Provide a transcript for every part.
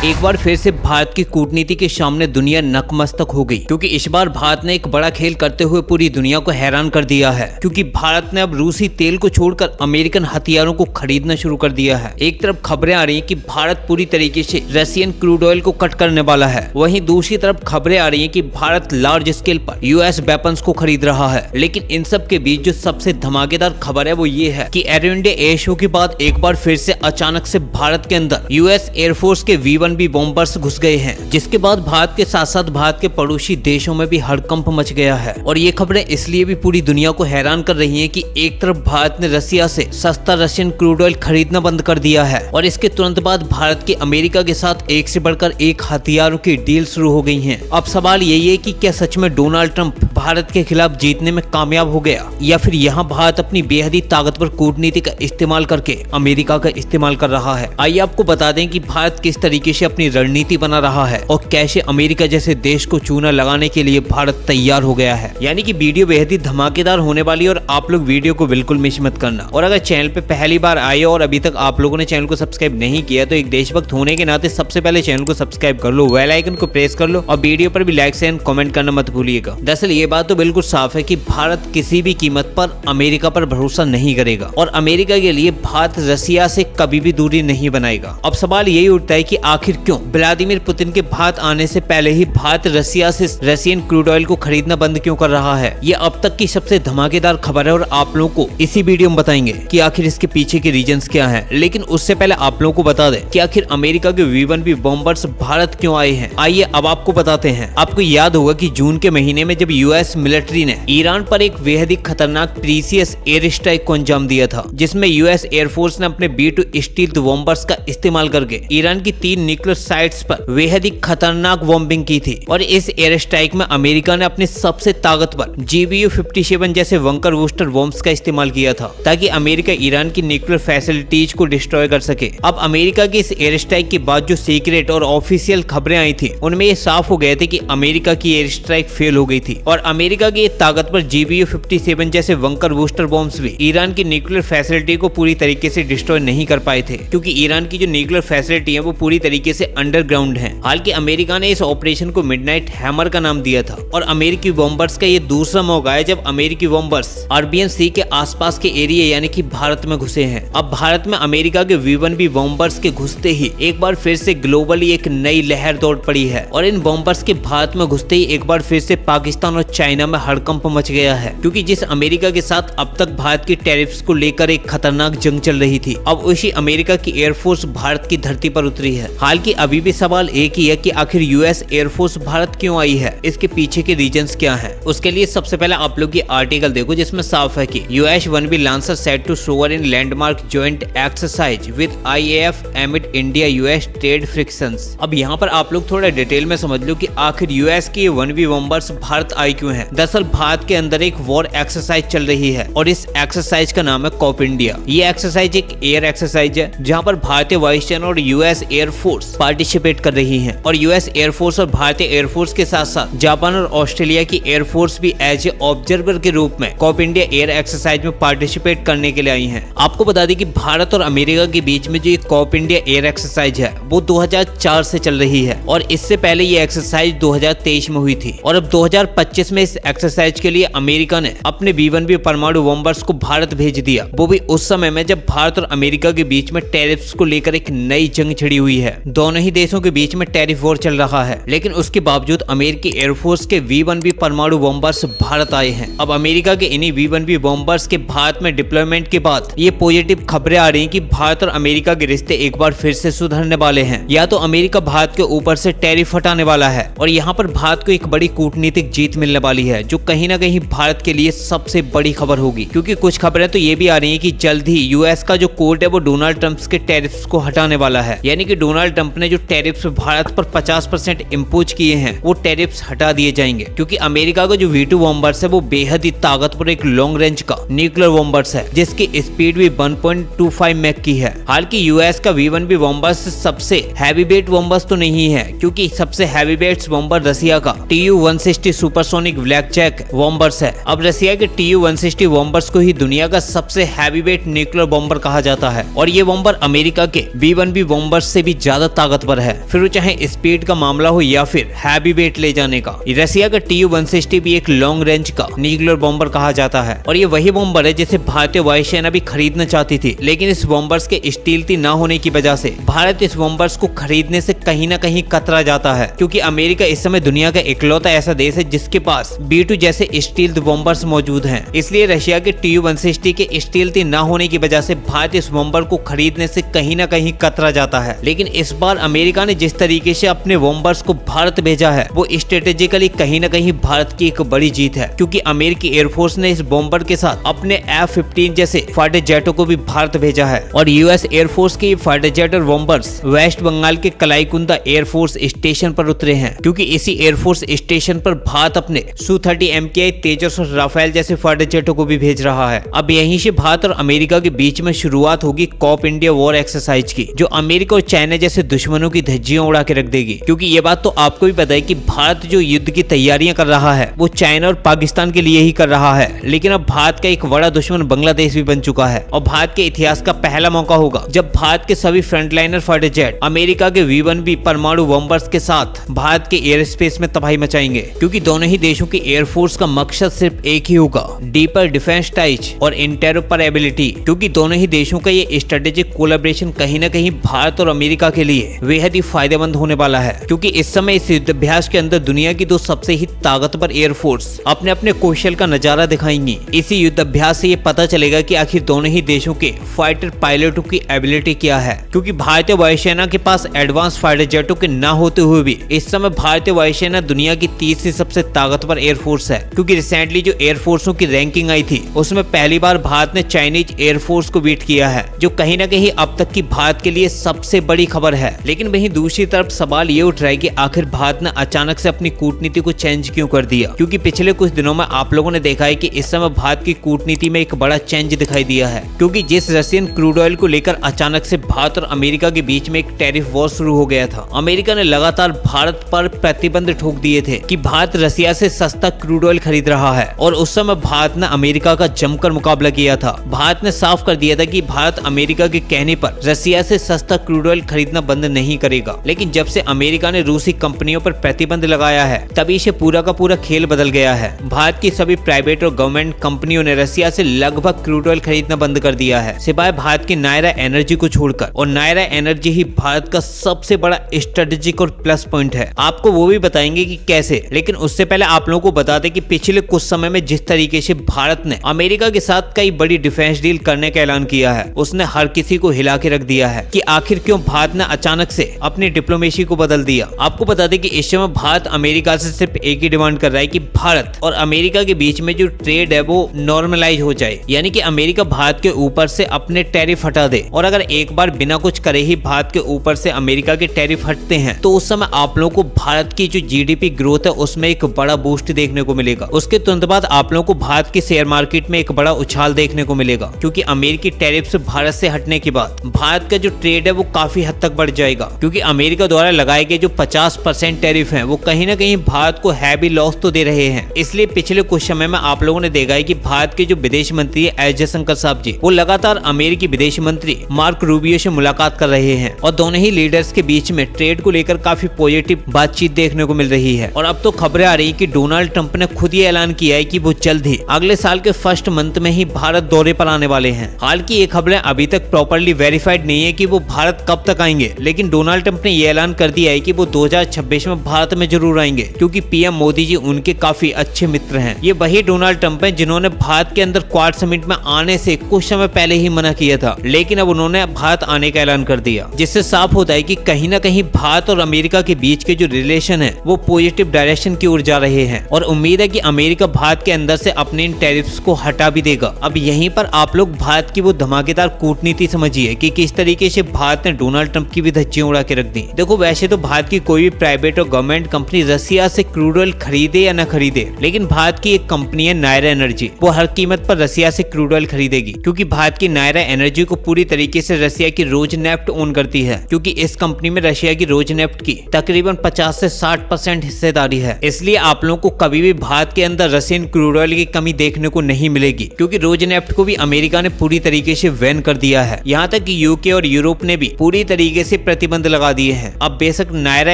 एक बार फिर से भारत की कूटनीति के सामने दुनिया नतमस्तक हो गई, क्योंकि इस बार भारत ने एक बड़ा खेल करते हुए पूरी दुनिया को हैरान कर दिया है। क्योंकि भारत ने अब रूसी तेल को छोड़कर अमेरिकन हथियारों को खरीदना शुरू कर दिया है। एक तरफ खबरें आ रही हैं कि भारत पूरी तरीके से रशियन क्रूड ऑयल को कट करने वाला है, वहीं दूसरी तरफ खबरें आ रही हैं कि भारत लार्ज स्केल पर यूएस वेपन्स को खरीद रहा है। लेकिन इन सब के बीच जो सबसे धमाकेदार खबर है वो ये है कि एरो इंडिया एयर शो के बाद एक बार फिर से अचानक से भारत के अंदर यूएस एयरफोर्स के V1B बॉम्बर्स घुस गए हैं, जिसके बाद भारत के साथ साथ भारत के पड़ोसी देशों में भी हड़कंप मच गया है। और ये खबरें इसलिए भी पूरी दुनिया को हैरान कर रही हैं कि एक तरफ भारत ने रसिया से सस्ता रशियन क्रूड ऑयल खरीदना बंद कर दिया है, और इसके तुरंत बाद भारत की अमेरिका के साथ एक से बढ़कर एक हथियारों की डील शुरू हो गई है। अब सवाल यही है कि क्या सच में डोनाल्ड ट्रंप भारत के खिलाफ जीतने में कामयाब हो गया, या फिर यहाँ भारत अपनी बेहद ताकतवर कूटनीति का इस्तेमाल करके अमेरिका का इस्तेमाल कर रहा है। आइए आपको बता दें कि भारत किस तरीके से अपनी रणनीति बना रहा है और कैसे अमेरिका जैसे देश को चूना लगाने के लिए भारत तैयार हो गया है। यानी कि वीडियो बेहद ही धमाकेदार होने वाली है और आप लोग वीडियो को बिल्कुल मिस मत करना। और अगर चैनल पे पहली बार आए और अभी तक आप लोगों ने चैनल को सब्सक्राइब नहीं किया तो एक देशभक्त होने के नाते सबसे पहले चैनल को सब्सक्राइब कर लो, बेल आइकन को प्रेस कर लो और वीडियो पर भी लाइक एंड कमेंट करना मत भूलिएगा। दरअसल ये बात तो बिल्कुल साफ है कि भारत किसी भी कीमत पर अमेरिका पर भरोसा नहीं करेगा और अमेरिका के लिए भारत रसिया से कभी भी दूरी नहीं बनाएगा। अब सवाल यही उठता है कि आखिर क्यों व्लादिमीर पुतिन के भारत आने से पहले ही भारत रसिया से रशियन क्रूड ऑयल को खरीदना बंद क्यों कर रहा है। ये अब तक की सबसे धमाकेदार खबर है और आप लोगों को इसी वीडियो में बताएंगे कि आखिर इसके पीछे के रीजंस क्या हैं। लेकिन उससे पहले आप लोगों को बता दें कि आखिर अमेरिका के V1B बॉम्बर्स भारत क्यों आए हैं। आइए अब आपको बताते हैं। आपको याद होगा कि जून के महीने में जब यूएस मिलिट्री ने ईरान पर एक बेहद ही खतरनाक प्रीसियस एयर स्ट्राइक को अंजाम दिया था, जिसमें यूएस एयरफोर्स ने अपने B2 स्टील्थ बॉम्बर्स का इस्तेमाल करके ईरान की 3 न्यूक्लियर साइट्स पर बेहद ही खतरनाक बॉम्बिंग की थी। और इस एयर स्ट्राइक में अमेरिका ने अपने सबसे ताकतवर GBU-57 जैसे बंकर बूस्टर बॉम्ब्स का इस्तेमाल किया था, ताकि अमेरिका ईरान की न्यूक्लियर फैसिलिटीज को डिस्ट्रॉय कर सके। अब अमेरिका की इस एयर स्ट्राइक के बाद जो सीक्रेट और ऑफिशियल खबरें आई थी उनमें ये साफ हो गए थे कि अमेरिका की एयर स्ट्राइक फेल हो गई थी और अमेरिका के ताकतवर GBU-57 जैसे बंकर बूस्टर बॉम्ब्स भी ईरान की न्यूक्लियर फैसिलिटी को पूरी तरीके से डिस्ट्रॉय नहीं कर पाए थे, क्योंकि ईरान की जो न्यूक्लियर फैसिलिटी है वो पूरी तरीके से अंडरग्राउंड है। हालांकि अमेरिका ने इस ऑपरेशन को मिडनाइट हैमर का नाम दिया था और अमेरिकी बॉम्बर्स का ये दूसरा मौका है जब अमेरिकी बॉम्बर्स अरबियन सी के आसपास के एरिया यानी कि भारत में घुसे हैं। अब भारत में अमेरिका के V1B बॉम्बर्स के घुसते ही एक बार फिर से ग्लोबली एक नई लहर दौड़ पड़ी है और इन बॉम्बर्स के भारत में घुसते ही एक बार फिर से पाकिस्तान और चाइना में हड़कंप मच गया है, क्योंकि जिस अमेरिका के साथ अब तक भारत की टैरिफ्स को लेकर एक खतरनाक जंग चल रही थी, अब उसी अमेरिका की एयरफोर्स भारत की धरती पर उतरी है। हालांकि अभी भी सवाल एक ही है कि आखिर यूएस एयरफोर्स भारत क्यों आई है, इसके पीछे के रीजंस क्या हैं। उसके लिए सबसे पहले आप लोग ये आर्टिकल देखो, जिसमें साफ है कि US-1B Lancer set to soar in landmark joint exercise with IAF amid India US trade frictions. अब यहाँ पर आप लोग थोड़ा डिटेल में समझ लो कि आखिर यूएस की 1B बॉम्बर्स भारत आई क्यों है। दरअसल भारत के अंदर एक वॉर एक्सरसाइज चल रही है और इस एक्सरसाइज का नाम है कॉप इंडिया। ये एक्सरसाइज एक एयर एक्सरसाइज है जहाँ पर भारतीय वायुसेना और यूएस एयरफोर्स पार्टिसिपेट कर रही है और यूएस एयरफोर्स और भारतीय एयरफोर्स के साथ साथ जापान और ऑस्ट्रेलिया की एयरफोर्स भी एज ए ऑब्जर्वर के रूप में कॉप इंडिया एयर एक्सरसाइज में पार्टिसिपेट करने के लिए आई है। आपको बता दें कि भारत और अमेरिका के बीच में जो ये कॉप इंडिया एयर एक्सरसाइज है वो 2004 से चल रही है और इससे पहले ये एक्सरसाइज 2023 में हुई थी और अब 2025 में इस एक्सरसाइज के लिए अमेरिका ने अपने V1B परमाणु बॉम्बर्स को भारत भेज दिया, वो भी उस समय में जब भारत और अमेरिका के बीच में टैरिफ्स को लेकर एक नई जंग छिड़ी हुई है। दोनों ही देशों के बीच में टैरिफ वॉर चल रहा है, लेकिन उसके बावजूद अमेरिकी एयरफोर्स के V1B परमाणु बॉम्बर्स भारत आए हैं। अब अमेरिका के इन्हीं V1B बॉम्बर्स के भारत में डिप्लॉयमेंट के बाद ये पॉजिटिव खबरें आ रही हैं कि भारत और अमेरिका के रिश्ते एक बार फिर से सुधरने वाले हैं, या तो अमेरिका भारत के ऊपर से टैरिफ हटाने वाला है और यहाँ पर भारत को एक बड़ी कूटनीतिक जीत मिलने वाली है, जो कहीं ना कहीं भारत के लिए सबसे बड़ी खबर होगी। क्योंकि कुछ खबरें तो ये भी आ रही हैं कि जल्द ही यूएस का जो कोर्ट है वो डोनाल्ड ट्रंप के टैरिफ्स को हटाने वाला है, यानी कि डोनाल्ड ट्रंप ने जो टैरिफ्स भारत पर 50% इम्पोज किए हैं वो टैरिफ्स हटा दिए जाएंगे। क्योंकि अमेरिका का जो V2 बॉम्बर्स है वो बेहद ही ताकतवर एक लॉन्ग रेंज का न्यूक्लियर बॉम्बर्स है, जिसकी स्पीड भी 1.25 मैक की है। हालांकि यूएस का V1B बॉम्बर्स सबसे हैवी वेट बॉम्बर्स तो नहीं है, क्योंकि सबसे हैवी वेट बॉम्बर रसिया का TU-160 सुपरसोनिक ब्लैकजैक बॉम्बर्स है। अब रसिया के TU-160 बॉम्बर्स को ही दुनिया का सबसे हैवी वेट न्यूक्लियर बॉम्बर कहा जाता है और ये बॉम्बर अमेरिका के V1B बॉम्बर्स से भी ज्यादा ताकतवर है, फिर वो चाहे स्पीड का मामला हो या फिर हैवी वेट ले जाने का। रसिया का Tu-160 भी एक लॉन्ग रेंज का न्यूक्लियर बॉम्बर कहा जाता है और ये वही बॉम्बर है जिसे भारतीय वायुसेना भी खरीदना चाहती थी, लेकिन इस बॉम्बर्स के स्टीलती न होने की वजह से भारत इस बॉम्बर्स को खरीदने से कहीं न कहीं कतरा जाता है, क्योंकि अमेरिका इस समय दुनिया का इकलौता ऐसा देश है जिसके पास B-2 जैसे स्टील्थ बॉम्बर्स मौजूद हैं। इसलिए रशिया के Tu-160 के स्टील्थी न होने की वजह से भारत इस बॉम्बर को खरीदने से कहीं न कहीं कतरा जाता है। लेकिन इस बार अमेरिका ने जिस तरीके से अपने बॉम्बर्स को भारत भेजा है वो स्ट्रेटेजिकली कहीं न कहीं भारत की एक बड़ी जीत है, क्योंकि अमेरिकी एयरफोर्स ने इस बॉम्बर के साथ अपने F-15 जैसे फाइटर जेटों को भी भारत भेजा है और यूएस एयरफोर्स के फाइटर जेट और बॉम्बर्स वेस्ट बंगाल के कलाईकुंदा एयरफोर्स स्टेशन पर उतरे हैं, क्योंकि इसी एयरफोर्स स्टेशन पर भारत अपने Su-30 MKI तेजस और राफेल जैसे फाइटर जेटों को भी भेज रहा है। अब यहीं से भारत और अमेरिका के बीच में शुरुआत होगी कॉप इंडिया वॉर एक्सरसाइज की, जो अमेरिका और चाइना जैसे दुश्मनों की धज्जियां उड़ा के रख देगी। क्योंकि ये बात तो आपको भी पता है कि भारत जो युद्ध की तैयारियां कर रहा है वो चाइना और पाकिस्तान के लिए ही कर रहा है, लेकिन अब भारत का एक बड़ा दुश्मन बांग्लादेश भी बन चुका है और भारत के इतिहास का पहला मौका होगा जब भारत के सभी फ्रंटलाइनर फाइटर जेट अमेरिका के V-1B परमाणु बॉम्बर्स के साथ भारत के एयर स्पेस में तबाही मचाएंगे, क्योंकि दोनों ही देशों की एयरफोर्स का मकसद सिर्फ एक ही होगा, डीपर डिफेंस टाइज और इंटरऑपरेबिलिटी। क्योंकि दोनों ही देशों का ये स्ट्रेटेजिक कोलैबोरेशन कहीं न कहीं भारत और अमेरिका के लिए बेहद ही फायदेमंद होने वाला है, क्योंकि इस समय इस युद्धाभ्यास के अंदर दुनिया की दो सबसे ही ताकतवर एयरफोर्स अपने अपने कौशल का नजारा दिखाएंगी। इसी युद्धाभ्यास से ये पता चलेगा कि आखिर दोनों ही देशों के फाइटर पायलटों की एबिलिटी क्या है, क्योंकि भारतीय वायुसेना के पास एडवांस फाइटर जेटों के न होते हुए भी इस समय भारतीय वायुसेना दुनिया की तीसरी सबसे ताकतवर एयरफोर्स है। क्योंकि रिसेंटली जो एयरफोर्सों की रैंकिंग आई थी उसमें पहली बार भारत ने चाइनीज एयरफोर्स को बीट किया है, जो कहीं न कहीं अब तक की भारत के लिए सबसे बड़ी खबर है। लेकिन वहीं दूसरी तरफ सवाल ये उठ रहा है कि आखिर भारत ने अचानक से अपनी कूटनीति को चेंज क्यों कर दिया, क्योंकि पिछले कुछ दिनों में आप लोगों ने देखा है कि इस समय भारत की कूटनीति में एक बड़ा चेंज दिखाई दिया है। क्योंकि जिस रशियन क्रूड ऑयल को लेकर अचानक से भारत और अमेरिका के बीच में एक टैरिफ वॉर शुरू हो गया था, अमेरिका ने लगातार भारत पर प्रतिबंध ठोक दिए थे कि भारत रशिया से सस्ता क्रूड ऑयल खरीद रहा है, और उस समय भारत ने अमेरिका का जमकर मुकाबला किया था। भारत ने साफ कर दिया था कि भारत अमेरिका के कहने पर रशिया से सस्ता क्रूड ऑयल खरीदना बंद नहीं करेगा। लेकिन जब से अमेरिका ने रूसी कंपनियों पर प्रतिबंध लगाया है तभी से पूरा का पूरा खेल बदल गया है। भारत की सभी प्राइवेट और गवर्नमेंट कंपनियों ने रशिया से लगभग क्रूड ऑयल खरीदना बंद कर दिया है, सिवाय भारत की नायरा एनर्जी को छोड़कर, और नायरा एनर्जी ही भारत का सबसे बड़ा स्ट्रेटेजिक और प्लस पॉइंट है। आपको वो भी बताएंगे कि कैसे, लेकिन उससे पहले आप लोगों को बता दें कि पिछले कुछ समय में जिस तरीके से भारत ने अमेरिका के साथ कई बड़ी डिफेंस डील करने का ऐलान किया है उसने हर किसी को हिला के रख दिया है कि आखिर क्यों भारत ने अचानक से अपनी डिप्लोमेसी को बदल दिया। आपको बता दें कि इस समय भारत अमेरिका से सिर्फ एक ही डिमांड कर रहा है कि भारत और अमेरिका के बीच में जो ट्रेड है वो नॉर्मलाइज हो जाए, यानी कि अमेरिका भारत के ऊपर से अपने टैरिफ हटा दे। और अगर एक बार बिना कुछ करे ही भारत के ऊपर से अमेरिका के टैरिफ हटते हैं तो उस समय आप लोगों को भारत की जो जीडीपी ग्रोथ है उसमें एक बड़ा बूस्ट देखने को मिलेगा। उसके तुरंत बाद आप लोगों को भारत की शेयर मार्केट में एक बड़ा उछाल देखने को मिलेगा, क्योंकि अमेरिकी टैरिफ से भारत से हटने के बाद भारत का जो ट्रेड है वो काफी हद तक बढ़ जाएगा। क्योंकि अमेरिका द्वारा लगाए गए जो 50% टैरिफ है वो कहीं न कहीं भारत को हैवी लॉस तो दे रहे हैं। इसलिए पिछले कुछ समय में आप लोगों ने देखा है कि भारत के जो विदेश मंत्री है एस जयशंकर साहब जी, वो लगातार अमेरिकी विदेश मंत्री मार्क रूबियो से मुलाकात कर रहे हैं और दोनों ही लीडर्स के बीच में ट्रेड को लेकर काफी पॉजिटिव बातचीत देखने को मिल रही है। और अब तो खबरें आ रही है कि डोनाल्ड ट्रंप ने खुद ये ऐलान किया है कि वो जल्द ही अगले साल के फर्स्ट मंथ में ही भारत दौरे पर आने वाले हैं। हालांकि ये खबरें अभी तक प्रॉपर्ली वेरीफाइड नहीं है कि वो भारत कब तक आएंगे, लेकिन डोनाल्ड ट्रंप ने ये ऐलान कर दिया है कि वो 2026 में भारत में जरूर आएंगे, क्योंकि पीएम मोदी जी उनके काफी अच्छे मित्र हैं। ये वही डोनाल्ड ट्रंप हैं जिन्होंने भारत के अंदर क्वाड समिट में आने से कुछ समय पहले ही मना किया था, लेकिन अब उन्होंने भारत आने का ऐलान कर दिया, जिससे साफ होता है कि कहीं न कहीं भारत और अमेरिका के बीच के जो रिलेशन है वो पॉजिटिव डायरेक्शन की ओर जा रहे हैं। और उम्मीद है कि अमेरिका भारत के अंदर से अपने इन टैरिफ्स को हटा भी देगा। अब यहीं पर आप लोग भारत की वो धमाकेदार कूटनीति समझिए कि किस तरीके से भारत ने डोनाल्ड ट्रंप की भी धज्जियां उड़ा के रख दी। देखो, वैसे तो भारत की कोई भी प्राइवेट और गवर्नमेंट कंपनी रशिया से क्रूड ऑयल खरीदे या न खरीदे, लेकिन भारत की एक कंपनी है नायरा एनर्जी, वो हर कीमत पर रशिया से क्रूड ऑयल खरीदेगी, क्योंकि भारत की नायरा एनर्जी को पूरी तरीके से रशिया की रोजनेफ्ट ओन करती है। क्योंकि इस कंपनी में रशिया की रोजनेफ्ट की तकरीबन 50 से 60% हिस्सेदारी है। इसलिए आप लोगों को कभी भी भारत के अंदर रशियन क्रूड ऑयल की कमी देखने को नहीं मिलेगी, क्योंकि रोजनेफ्ट को भी अमेरिका ने पूरी तरीके से बैन कर दिया है। यहाँ तक कि यूके और यूरोप ने भी पूरी तरीके से प्रतिबंध लगा दिए हैं। अब बेशक नायरा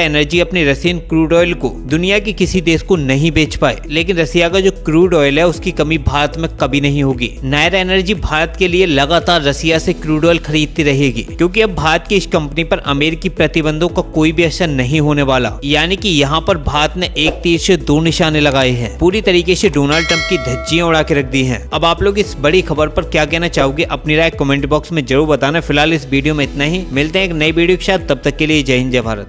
एनर्जी अपनी रशियन क्रूड ऑयल को दुनिया के किसी देश को नहीं बेच पाए, लेकिन रशिया का जो क्रूड ऑयल है उसकी कमी भारत में कभी नहीं होगी। नायरा एनर्जी भारत के लिए लगातार रशिया से क्रूड ऑयल खरीदती रहेगी, क्योंकि अब भारत की इस कंपनी पर अमेरिकी प्रतिबंधों का कोई भी असर नहीं होने वाला। यानी कि यहाँ पर भारत ने एक तीर से दो निशाने लगाए हैं, पूरी तरीके से डोनाल्ड ट्रंप की धज्जियां उड़ा के रख दी हैं। अब आप लोग इस बड़ी खबर पर क्या कहना चाहोगे, अपनी राय कमेंट बॉक्स में जरूर बताना। फिलहाल इस वीडियो में इतना ही, मिलते हैं एक नई वीडियो के साथ, तब तक के लिए जय हिंद जय भारत।